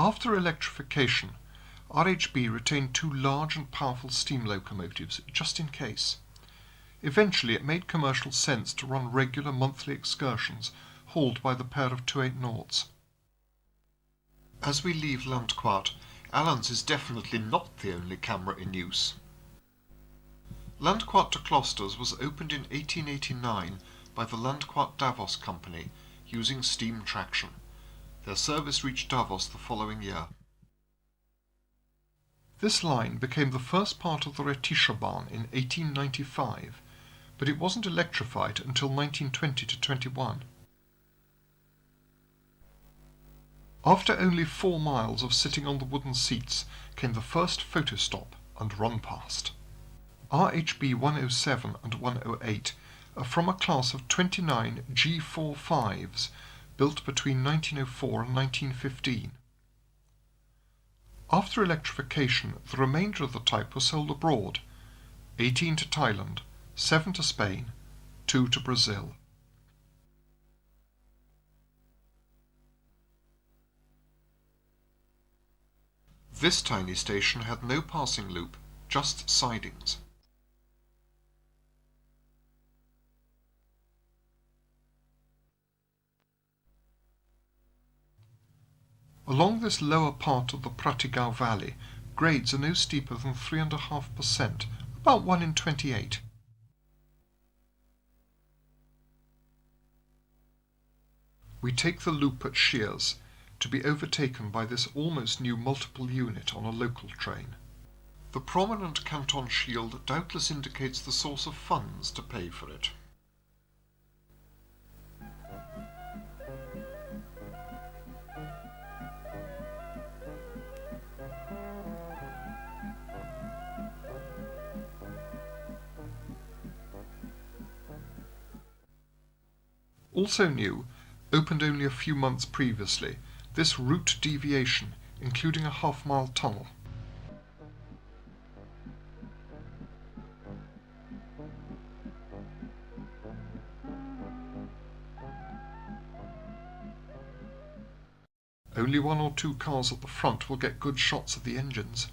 After electrification, RhB retained two large and powerful steam locomotives, just in case. Eventually it made commercial sense to run regular monthly excursions hauled by the pair of 280s. As we leave Landquart, Allen's is definitely not the only camera in use. Landquart to Klosters was opened in 1889 by the Landquart Davos company using steam traction. Their service reached Davos the following year. This line became the first part of the Rhaetian in 1895, but it wasn't electrified until 1920–21. After only 4 miles of sitting on the wooden seats came the first photo stop and run past. RhB 107 and 108 are from a class of 29 G45s built between 1904 and 1915. After electrification, the remainder of the type was sold abroad, 18 to Thailand, 7 to Spain, 2 to Brazil. This tiny station had no passing loop, just sidings. Along this lower part of the Prättigau valley, grades are no steeper than 3.5%, about 1 in 28. We take the loop at Shears, to be overtaken by this almost new multiple unit on a local train. The prominent canton shield doubtless indicates the source of funds to pay for it. Also new, opened only a few months previously, this route deviation, including a half-mile tunnel. Only 1 or 2 cars at the front will get good shots of the engines.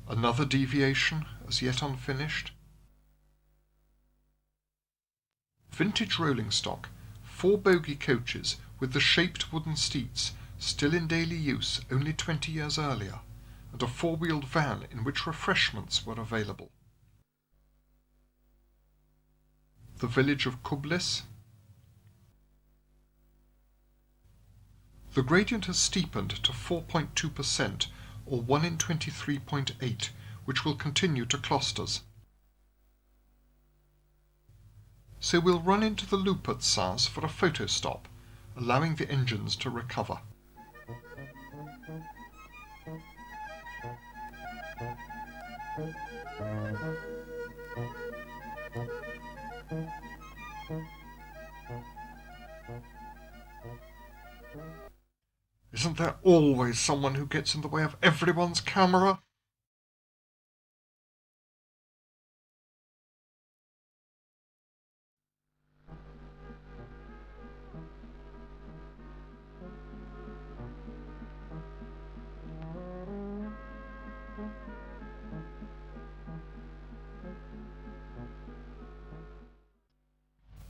Another deviation, as yet unfinished. Vintage rolling stock, 4 bogie coaches with the shaped wooden seats, still in daily use only 20 years earlier, and a 4-wheeled van in which refreshments were available. The village of Kublis. The gradient has steepened to 4.2%, or 1 in 23.8, which will continue to Klosters. So we'll run into the loop at Sas for a photo stop, allowing the engines to recover. Isn't there always someone who gets in the way of everyone's camera?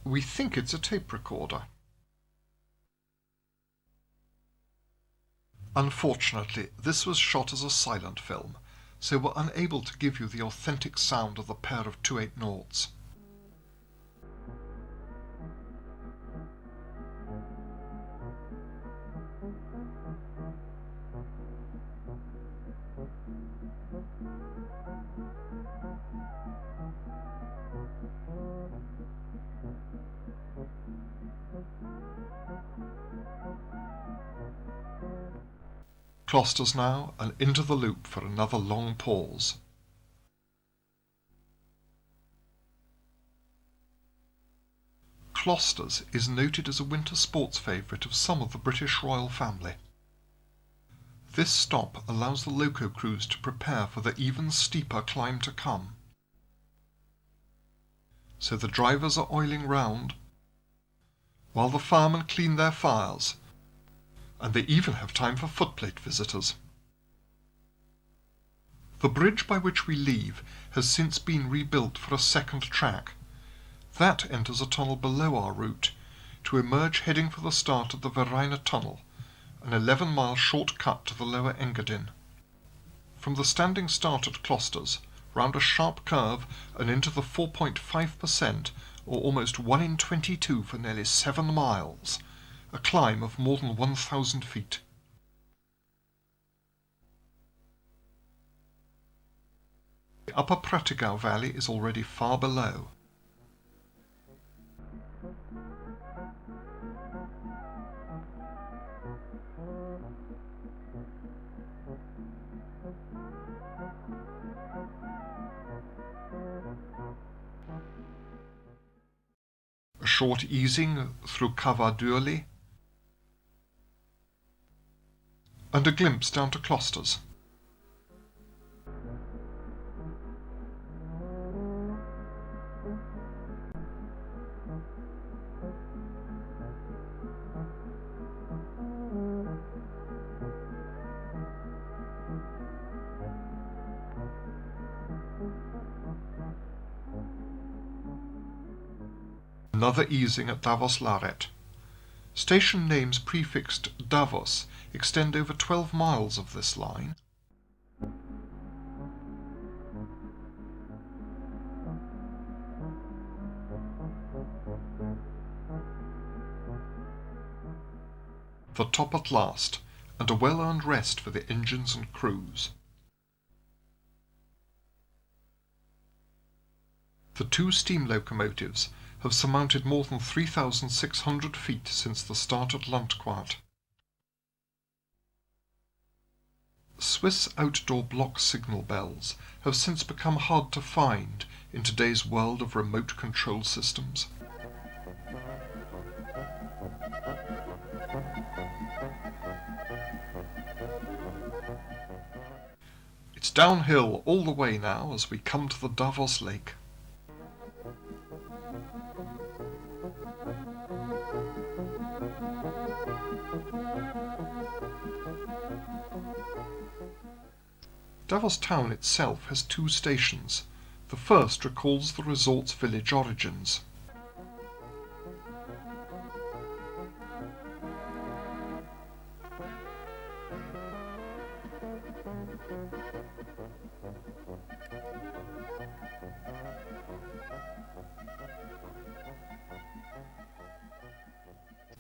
We think it's a tape recorder. Unfortunately, this was shot as a silent film, so we're unable to give you the authentic sound of the pair of 280s. Klosters now, and into the loop for another long pause. Klosters is noted as a winter sports favourite of some of the British royal family. This stop allows the loco crews to prepare for the even steeper climb to come. So the drivers are oiling round, while the firemen clean their fires, and they even have time for footplate visitors. The bridge by which we leave has since been rebuilt for a second track. That enters a tunnel below our route, to emerge heading for the start of the Verina Tunnel, an 11-mile short cut to the lower Engadin. From the standing start at Klosters, round a sharp curve and into the 4.5%, or almost 1 in 22 for nearly 7 miles, a climb of more than 1,000 feet. The upper Prättigau valley is already far below. A short easing through Kavardurli, and a glimpse down to Klosters. Another easing at Davos Laret. Station names prefixed Davos extend over 12 miles of this line. The top at last, and a well-earned rest for the engines and crews. The 2 steam locomotives have surmounted more than 3,600 feet since the start at Landquart. Swiss outdoor block signal bells have since become hard to find in today's world of remote control systems. It's downhill all the way now as we come to the Davos Lake. Davos town itself has 2 stations. The first recalls the resort's village origins.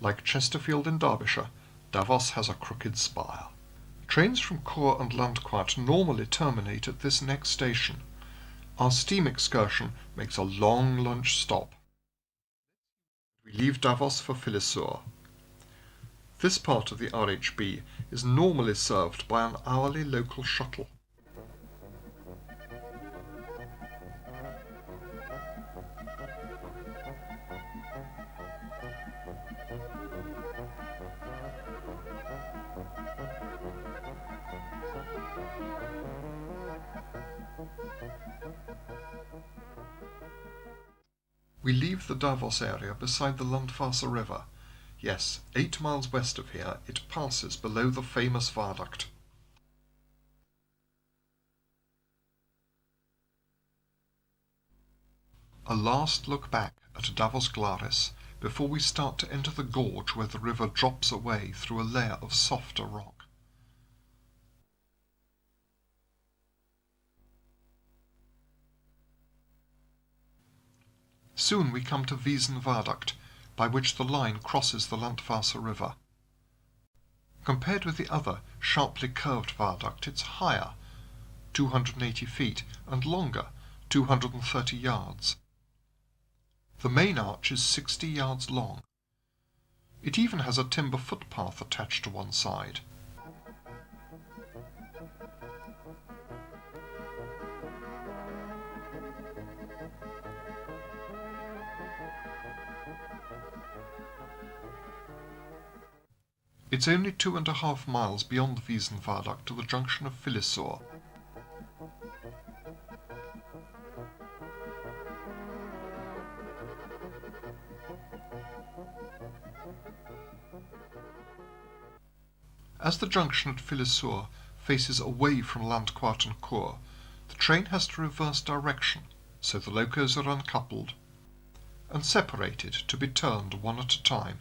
Like Chesterfield in Derbyshire, Davos has a crooked spire. Trains from Chur and Landquart normally terminate at this next station. Our steam excursion makes a long lunch stop. We leave Davos for Filisur. This part of the RhB is normally served by an hourly local shuttle. We leave the Davos area beside the Landwasser river. Yes, 8 miles west of here it passes below the famous viaduct. A last look back at Davos Glaris before we start to enter the gorge where the river drops away through a layer of softer rock. Soon we come to Visen viaduct, by which the line crosses the Landwasser river. Compared with the other sharply curved viaduct, it's higher, 280 feet, and longer, 230 yards. The main arch is 60 yards long. It even has a timber footpath attached to one side. It's only 2.5 miles beyond the Visen viaduct to the junction of Filisur. As the junction at Filisur faces away from Landquart and Chur, the train has to reverse direction, so the locos are uncoupled and separated to be turned one at a time.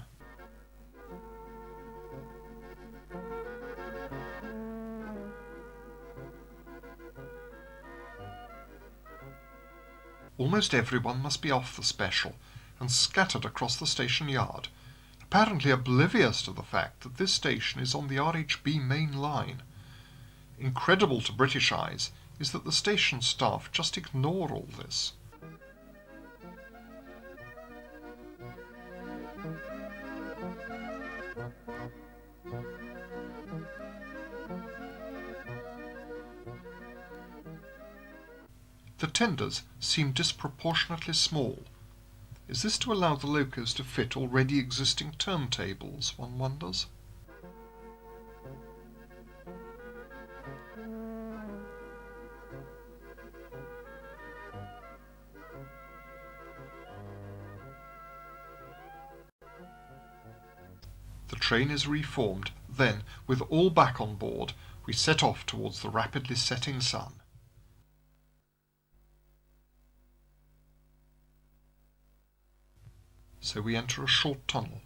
Almost everyone must be off the special and scattered across the station yard, apparently oblivious to the fact that this station is on the RhB main line. Incredible to British eyes is that the station staff just ignore all this. The tenders seem disproportionately small. Is this to allow the locos to fit already existing turntables, one wonders? The train is reformed, then, with all back on board, we set off towards the rapidly setting sun. So we enter a short tunnel,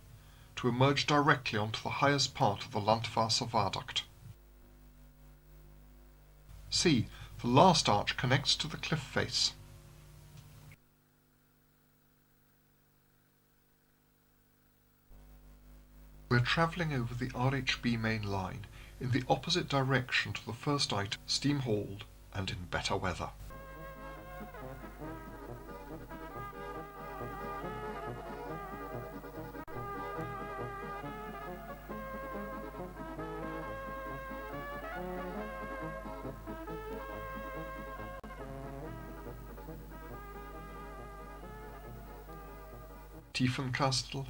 to emerge directly onto the highest part of the landwasser viaduct. See, the last arch connects to the cliff face. We're travelling over the RhB main line in the opposite direction to the first item, steam hauled and in better weather. Tiefenkastel,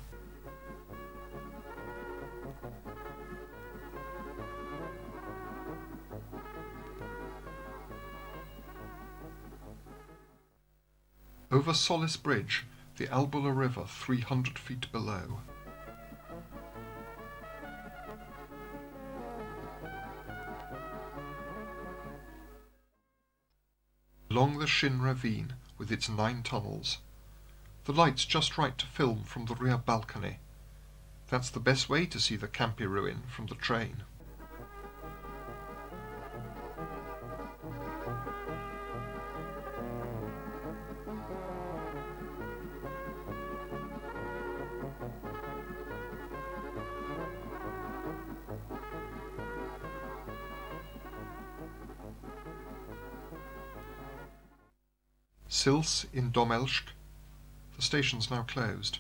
over Solis Bridge, the Albula River 300 feet below. Along the Chur ravine with its 9 tunnels. The light's just right to film from the rear balcony. That's the best way to see the Campi ruin from the train. Sils in Domelsk. The station's now closed.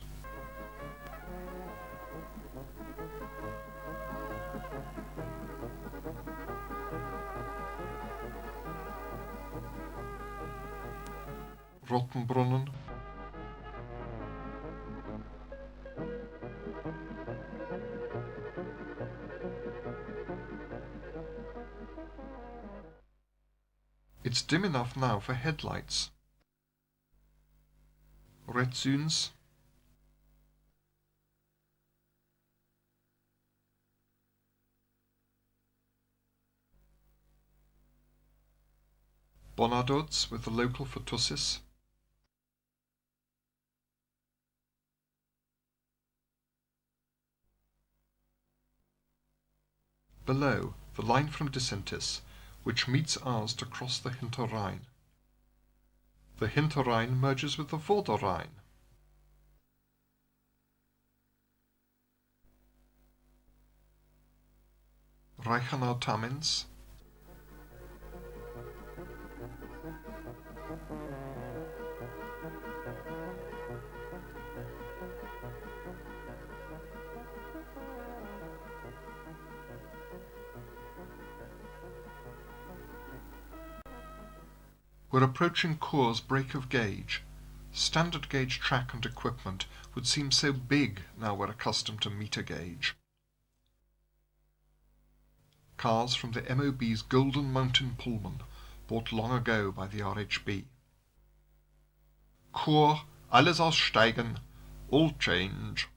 Rottenbrunnen. It's dim enough now for headlights. Rhaetians. Bonadots with the local for tussis. Below, the line from Disentis, which meets ours to cross the Hinterrhein. The Hinterrhein merges with the Vorderrhein. Reichenau-Tamins. We're approaching Chur's break of gauge. Standard gauge track and equipment would seem so big now we're accustomed to meter gauge. Cars from the MOB's Golden Mountain Pullman, bought long ago by the RhB. Chur, alles aussteigen, all change.